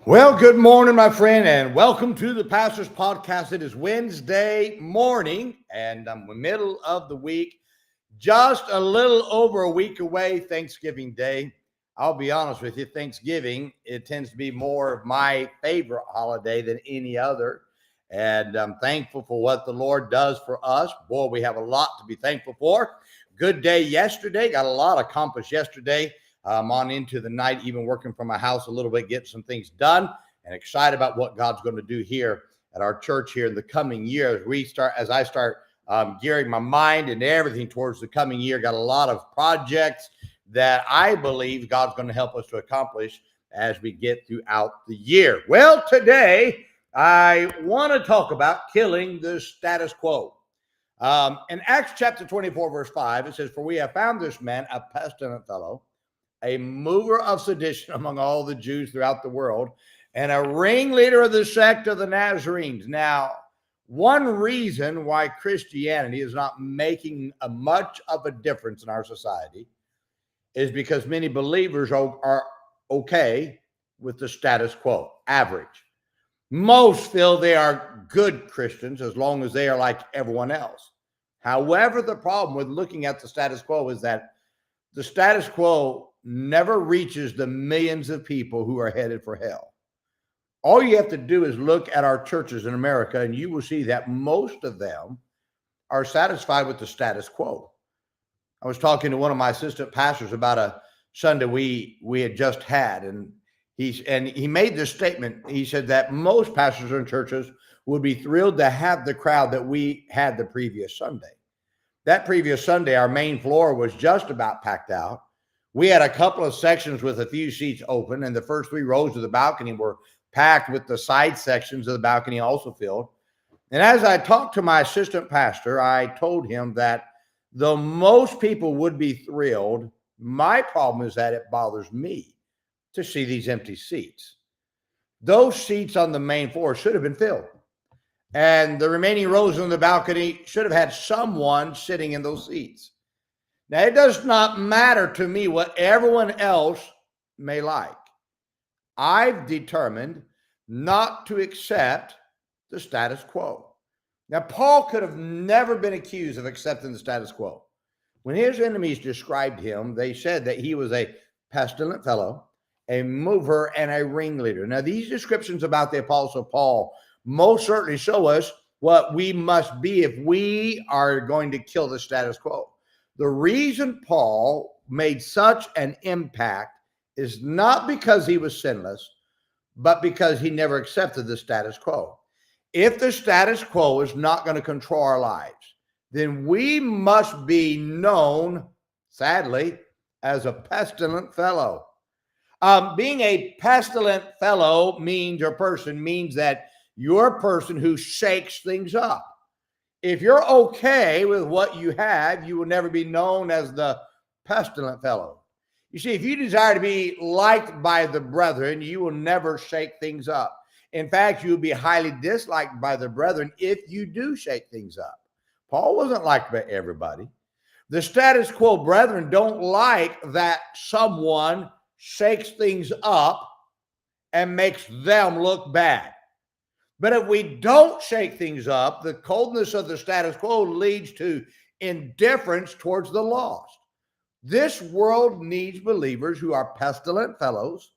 Well, good morning, my friend, and welcome to the Pastor's Podcast. It is Wednesday morning, and I'm in the middle of the week, just a little over a week away, Thanksgiving Day. I'll be honest with you, Thanksgiving, it tends to be more of my favorite holiday than any other, and I'm thankful for what the Lord does for us. Boy, we have a lot to be thankful for. Good day yesterday, got a lot accomplished yesterday. On into the night, even working from my house a little bit, getting some things done, and excited about what God's going to do here at our church here in the coming year. As I start gearing my mind and everything towards the coming year, got a lot of projects that I believe God's going to help us to accomplish as we get throughout the year. Well, today I want to talk about killing the status quo. In Acts chapter 24, verse 5, it says, "For we have found this man a pestilent fellow, a mover of sedition among all the Jews throughout the world, and a ringleader of the sect of the Nazarenes." Now, one reason why Christianity is not making much of a difference in our society is because many believers are okay with the status quo, average. Most feel they are good Christians as long as they are like everyone else. However, the problem with looking at the status quo is that the status quo never reaches the millions of people who are headed for hell. All you have to do is look at our churches in America, and you will see that most of them are satisfied with the status quo. I was talking to one of my assistant pastors about a Sunday we had just had, and he made this statement. He said that most pastors in churches would be thrilled to have the crowd that we had the previous Sunday. That previous Sunday, our main floor was just about packed out. We had a couple of sections with a few seats open, and the first three rows of the balcony were packed, with the side sections of the balcony also filled. And as I talked to my assistant pastor, I told him that though most people would be thrilled, my problem is that it bothers me to see these empty seats. Those seats on the main floor should have been filled, and the remaining rows on the balcony should have had someone sitting in those seats. Now, it does not matter to me what everyone else may like. I've determined not to accept the status quo. Now, Paul could have never been accused of accepting the status quo. When his enemies described him, they said that he was a pestilent fellow, a mover, and a ringleader. Now, these descriptions about the Apostle Paul most certainly show us what we must be if we are going to kill the status quo. The reason Paul made such an impact is not because he was sinless, but because he never accepted the status quo. If the status quo is not going to control our lives, then we must be known, sadly, as a pestilent fellow. Being a pestilent fellow means that you're a person who shakes things up. If you're okay with what you have, you will never be known as the pestilent fellow. You see, if you desire to be liked by the brethren, you will never shake things up. In fact, you'll be highly disliked by the brethren if you do shake things up. Paul wasn't liked by everybody. The status quo brethren don't like that someone shakes things up and makes them look bad. But if we don't shake things up, the coldness of the status quo leads to indifference towards the lost. This world needs believers who are pestilent fellows,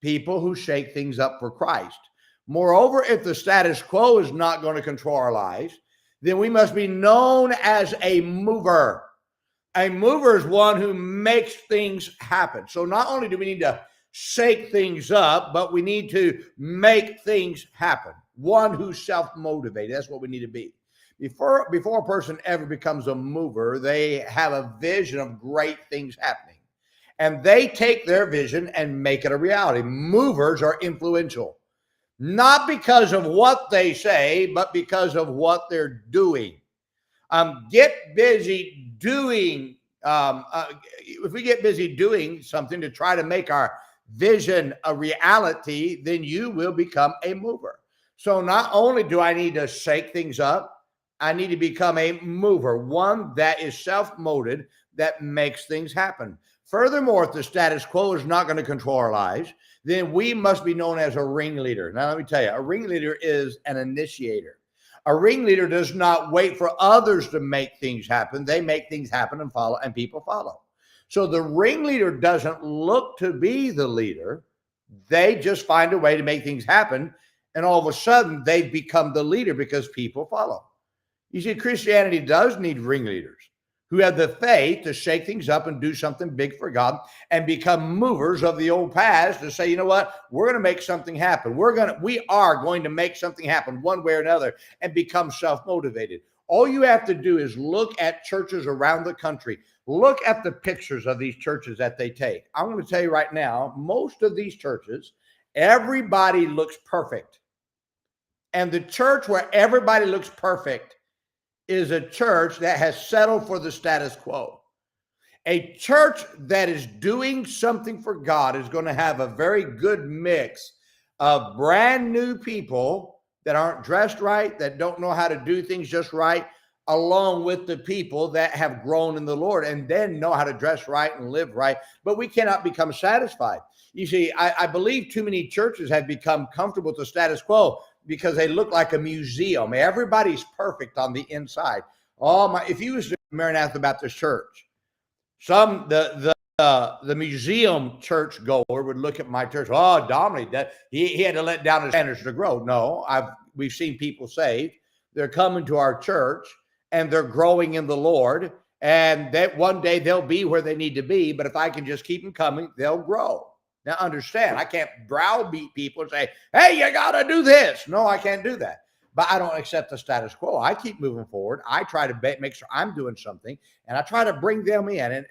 people who shake things up for Christ. Moreover, if the status quo is not going to control our lives, then we must be known as a mover. A mover is one who makes things happen. So not only do we need to shake things up, but we need to make things happen. One who's self-motivated. That's what we need to be. Before a person ever becomes a mover, they have a vision of great things happening. And they take their vision and make it a reality. Movers are influential, not because of what they say, but because of what they're doing. Get busy doing. If we get busy doing something to try to make our vision a reality, then you will become a mover. So not only do I need to shake things up, I need to become a mover, one that is self-motivated, that makes things happen. Furthermore, if the status quo is not going to control our lives, then we must be known as a ringleader. Now, let me tell you, a ringleader is an initiator. A ringleader does not wait for others to make things happen. They make things happen and follow, and people follow. So the ringleader doesn't look to be the leader. They just find a way to make things happen. And all of a sudden, they've become the leader because people follow. You see, Christianity does need ringleaders who have the faith to shake things up and do something big for God and become movers of the old past to say, you know what, we're going to make something happen. We are going to make something happen one way or another and become self-motivated. All you have to do is look at churches around the country. Look at the pictures of these churches that they take. I'm going to tell you right now, most of these churches, everybody looks perfect. And the church where everybody looks perfect is a church that has settled for the status quo. A church that is doing something for God is going to have a very good mix of brand new people that aren't dressed right, that don't know how to do things just right, along with the people that have grown in the Lord and then know how to dress right and live right. But we cannot become satisfied. You see, I believe too many churches have become comfortable with the status quo because they look like a museum. Everybody's perfect on the inside. If you was to Maranatha Baptist Church, the museum church goer would look at my church. Oh, Dominic, he had to let down his standards to grow. No, we've seen people saved. They're coming to our church and they're growing in the Lord, and that one day they'll be where they need to be. But if I can just keep them coming, they'll grow. Now, understand, I can't browbeat people and say, hey, you got to do this. No, I can't do that. But I don't accept the status quo. I keep moving forward. I try to make sure I'm doing something, and I try to bring them in. And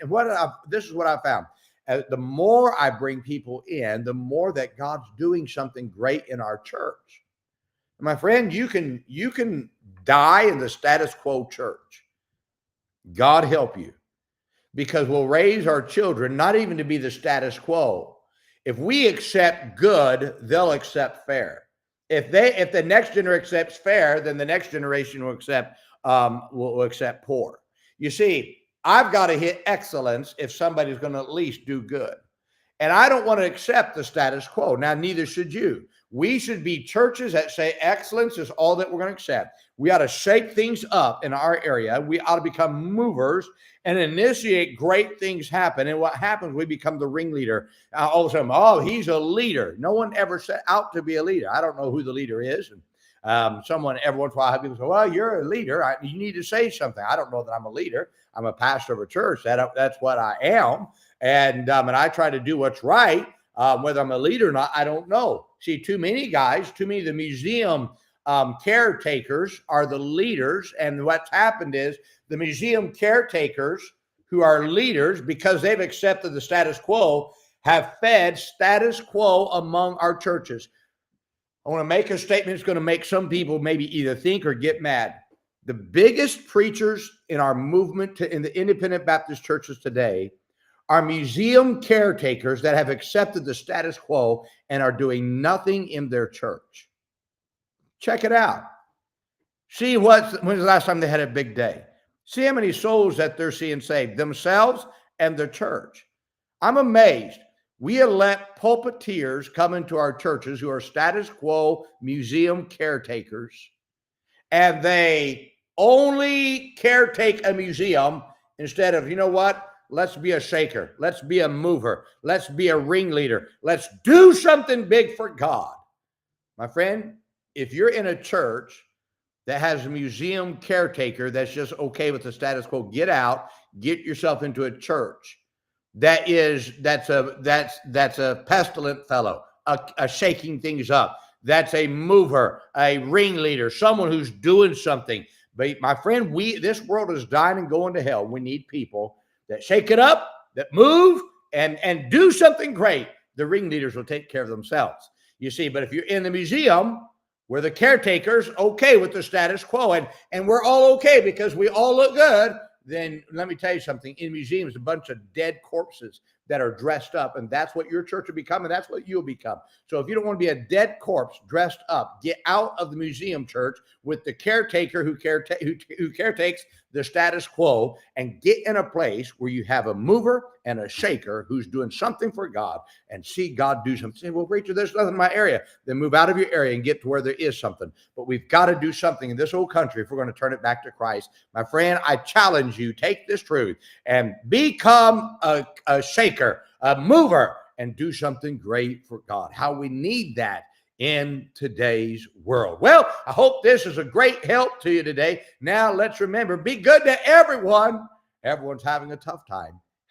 this is what I found. The more I bring people in, the more that God's doing something great in our church. And my friend, you can die in the status quo church. God help you, because we'll raise our children not even to be the status quo. If we accept good, they'll accept fair. If the next generation accepts fair, then the next generation will accept poor. You see, I've got to hit excellence if somebody's going to at least do good. And I don't want to accept the status quo. Now, neither should you. We should be churches that say excellence is all that we're going to accept. We ought to shake things up in our area. We ought to become movers and initiate great things happen. And what happens, we become the ringleader. All of a sudden, oh, he's a leader. No one ever set out to be a leader. I don't know who the leader is. And someone every once in a while, people say, well, you're a leader. You need to say something. I don't know that I'm a leader. I'm a pastor of a church. That's what I am. And I try to do what's right. Whether I'm a leader or not, I don't know. See, too many of the museum caretakers are the leaders. And what's happened is the museum caretakers who are leaders, because they've accepted the status quo, have fed status quo among our churches. I want to make a statement that's going to make some people maybe either think or get mad. The biggest preachers in our movement in the independent Baptist churches today are museum caretakers that have accepted the status quo and are doing nothing in their church. Check it out. See when's the last time they had a big day. See how many souls that they're seeing saved, themselves and the church. I'm amazed. We elect pulpiteers come into our churches who are status quo museum caretakers, and they only caretake a museum instead of, you know what? Let's be a shaker. Let's be a mover. Let's be a ringleader. Let's do something big for God. My friend, if you're in a church that has a museum caretaker that's just okay with the status quo, get out, get yourself into a church that's a pestilent fellow, a shaking things up. That's a mover, a ringleader, someone who's doing something. But my friend, this world is dying and going to hell. We need people that shake it up, that move, and do something great. The ringleaders will take care of themselves. You see, but if you're in the museum where the caretaker's okay with the status quo, and we're all okay because we all look good, then let me tell you something. In museums, a bunch of dead corpses that are dressed up, and that's what your church will become, and that's what you'll become. So if you don't want to be a dead corpse dressed up, get out of the museum church with the caretaker who caretakes the status quo and get in a place where you have a mover and a shaker who's doing something for God and see God do something. Say, well, Rachel, there's nothing in my area. Then move out of your area and get to where there is something. But we've got to do something in this old country if we're going to turn it back to Christ. My friend, I challenge you, take this truth and become a shaker, a mover, and do something great for God. How we need that in today's world. Well, I hope this is a great help to you today. Now let's remember, be good to everyone. Everyone's having a tough time.